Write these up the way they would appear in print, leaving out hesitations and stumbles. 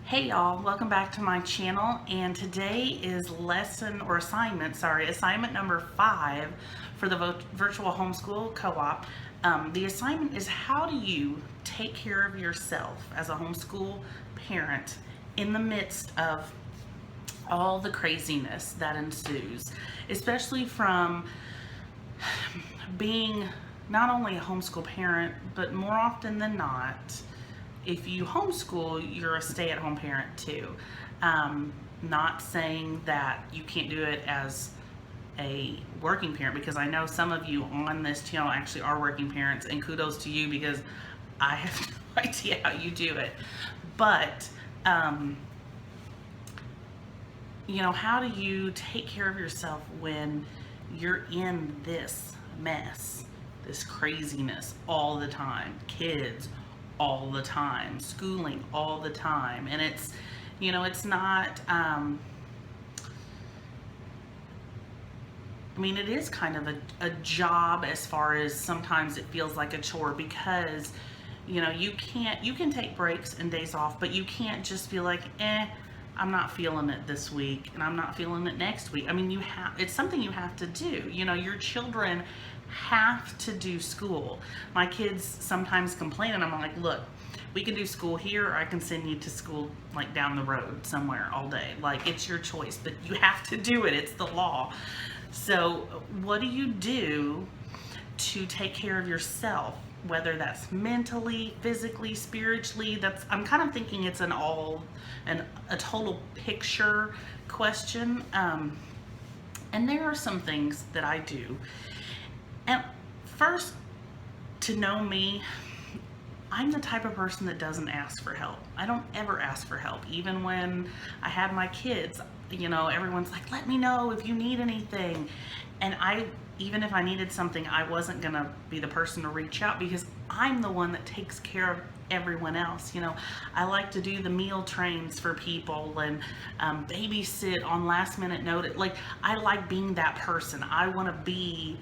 Hey y'all, welcome back to my channel, and today is assignment number 5 for the virtual homeschool co-op. The assignment is, how do you take care of yourself as a homeschool parent in the midst of all the craziness that ensues, especially from being not only a homeschool parent, but more often than not, if you homeschool, you're a stay-at-home parent too. Not saying that you can't do it as a working parent, because I know some of you on this channel actually are working parents, and kudos to you, because I have no idea how you do it. But how do you take care of yourself when you're in this mess, this craziness all the time? Kids all the time, schooling all the time, and it's not, it is kind of a job, as far as sometimes it feels like a chore, because you can take breaks and days off, but you can't just be like, I'm not feeling it this week and I'm not feeling it next week. It's something you have to do. Your children have to do school. My kids sometimes complain, and I'm like, look, we can do school here, or I can send you to school like down the road somewhere all day. Like, it's your choice, but you have to do it. It's the law. So what do you do to take care of yourself, whether that's mentally, physically, spiritually? I'm kind of thinking it's a total picture question. And there are some things that I do. And first, to know me, I'm the type of person that doesn't ask for help. I don't ever ask for help. Even when I had my kids, everyone's like, let me know if you need anything. And even if I needed something, I wasn't gonna be the person to reach out, because I'm the one that takes care of everyone else. I like to do the meal trains for people, and babysit on last minute notice. Like, I like being that person. I want to be,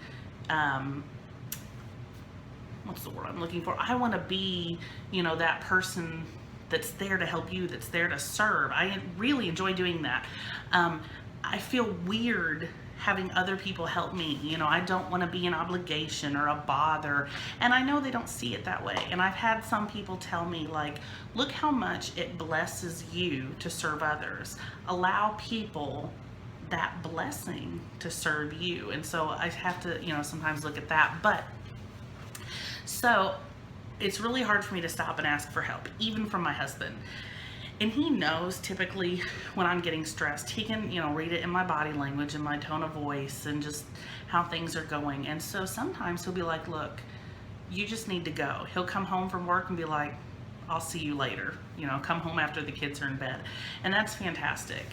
what's the word I'm looking for? I want to be, that person that's there to help you, that's there to serve. I really enjoy doing that. I feel weird having other people help me. I don't want to be an obligation or a bother. And I know they don't see it that way. And I've had some people tell me, like, look how much it blesses you to serve others. Allow people that blessing to serve you. And so I have to, sometimes look at that. But so it's really hard for me to stop and ask for help, even from my husband. And he knows typically when I'm getting stressed. He can, read it in my body language and my tone of voice and just how things are going. And so sometimes he'll be like, look, you just need to go. He'll come home from work and be like, I'll see you later. Come home after the kids are in bed. And that's fantastic.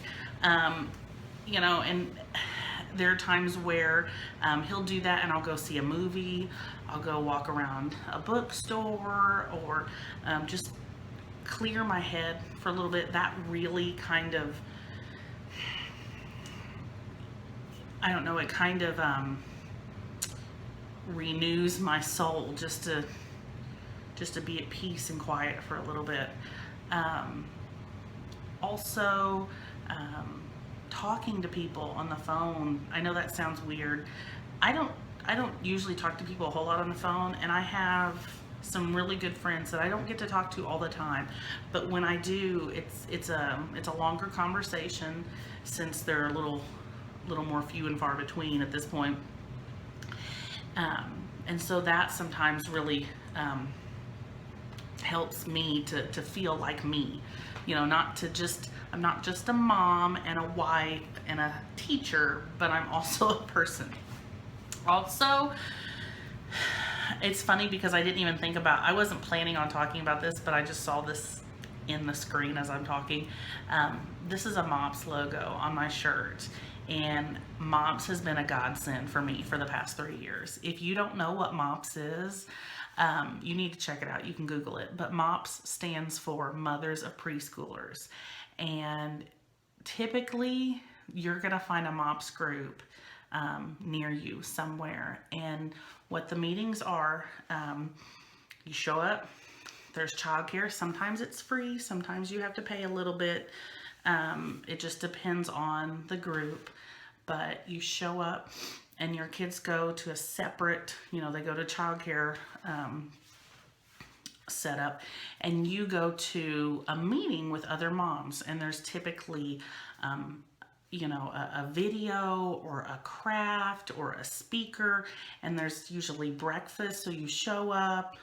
And there are times where he'll do that, and I'll go see a movie. I'll go walk around a bookstore, or just clear my head for a little bit. That really kind of, I don't know, it kind of renews my soul, just to be at peace and quiet for a little bit. Also, talking to people on the phone. I know that sounds weird. I don't usually talk to people a whole lot on the phone, and I have some really good friends that I don't get to talk to all the time. But when I do, it's a longer conversation, since they're a little more few and far between at this point. And so that sometimes really helps me to feel like me. I'm not just a mom and a wife and a teacher, but I'm also a person. Also, it's funny because I wasn't planning on talking about this, but I just saw this in the screen as I'm talking. This is a MOPS logo on my shirt, and MOPS has been a godsend for me for the past 3 years. If you don't know what MOPS is, you need to check it out. You can Google it. But MOPS stands for Mothers of Preschoolers. And typically, you're going to find a MOPS group near you somewhere. And what the meetings are, you show up, there's childcare. Sometimes it's free, sometimes you have to pay a little bit. It just depends on the group, but you show up and your kids go to a separate, they go to childcare setup, and you go to a meeting with other moms, and there's typically a video or a craft or a speaker, and there's usually breakfast. So you show up.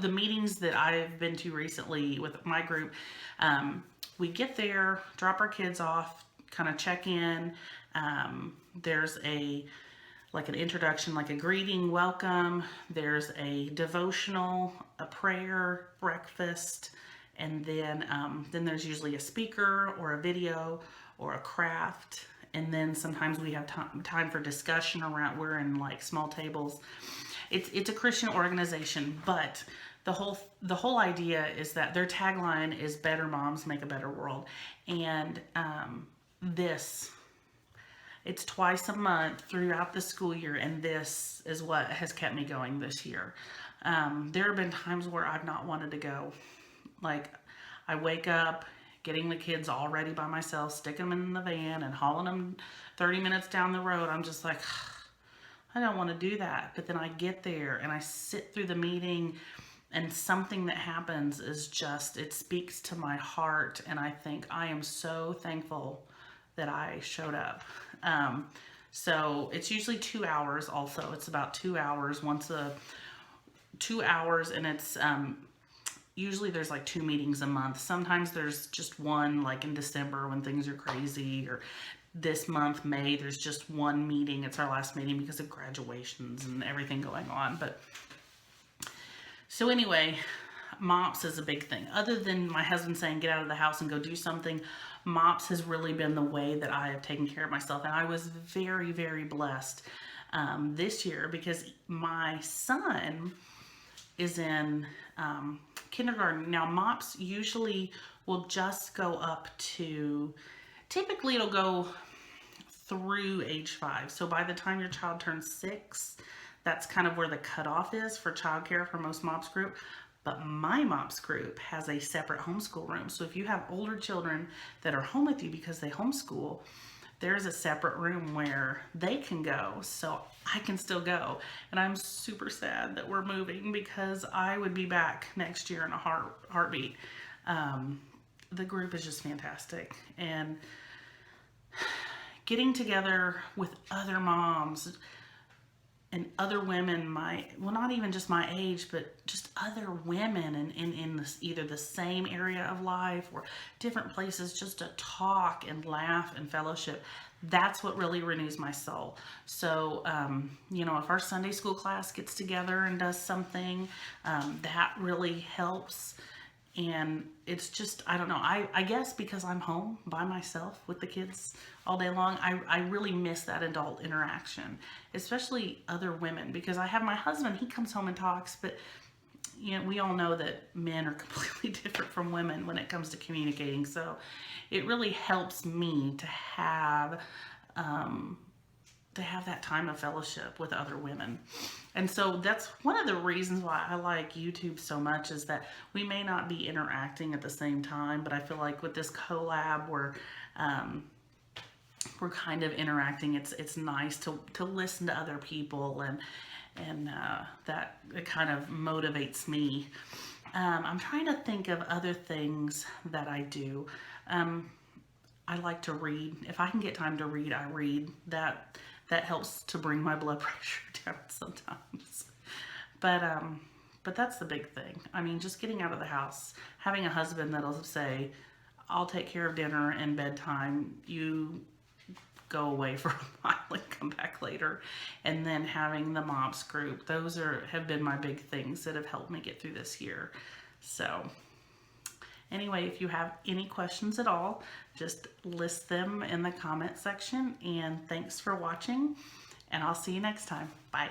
The meetings that I've been to recently with my group, we get there, drop our kids off, kind of check in. There's an introduction, like a greeting, welcome. There's a devotional, a prayer, breakfast, and then there's usually a speaker or a video or a craft. And then sometimes we have time for discussion around. We're in like small tables. It's a Christian organization, but the whole idea is that their tagline is "Better Moms Make a Better World," and it's twice a month throughout the school year, and this is what has kept me going this year. There have been times where I've not wanted to go. Like, I wake up, getting the kids all ready by myself, sticking them in the van and hauling them 30 minutes down the road. I'm just like, I don't want to do that. But then I get there and I sit through the meeting, and something that happens is just, it speaks to my heart. And I think I am so thankful that I showed up. So it's usually 2 hours also. It's about 2 hours, 2 hours, and it's, usually there's like 2 meetings a month. Sometimes there's just one, like in December when things are crazy, or this month, May, there's just one meeting. It's our last meeting because of graduations and everything going on. But so anyway, MOPS is a big thing. Other than my husband saying, get out of the house and go do something, MOPS has really been the way that I have taken care of myself. And I was very, very blessed this year, because my son is in kindergarten. Now, MOPS usually will just go up to, typically it'll go through age 5. So by the time your child turns 6, that's kind of where the cutoff is for childcare for most MOPS group. But my MOPS group has a separate homeschool room. So if you have older children that are home with you because they homeschool, there's a separate room where they can go, so I can still go. And I'm super sad that we're moving, because I would be back next year in a heartbeat. The group is just fantastic. And getting together with other moms and other women, not even just my age, but just other women in this, either the same area of life or different places, just to talk and laugh and fellowship. That's what really renews my soul. So, if our Sunday school class gets together and does something, that really helps. And it's just, I don't know, I guess because I'm home by myself with the kids all day long, I really miss that adult interaction, especially other women, because I have my husband, he comes home and talks, but we all know that men are completely different from women when it comes to communicating. So it really helps me to have that time of fellowship with other women. And so that's one of the reasons why I like YouTube so much, is that we may not be interacting at the same time, but I feel like with this collab, we're kind of interacting. It's nice to listen to other people, and that it kind of motivates me. I'm trying to think of other things that I do. I like to read. If I can get time to read, I read. That helps to bring my blood pressure down sometimes. But that's the big thing. I mean, just getting out of the house, having a husband that'll say, I'll take care of dinner and bedtime, you go away for a while and come back later. And then having the MOPS group, those have been my big things that have helped me get through this year. So anyway, if you have any questions at all, just list them in the comment section. And thanks for watching, and I'll see you next time. Bye.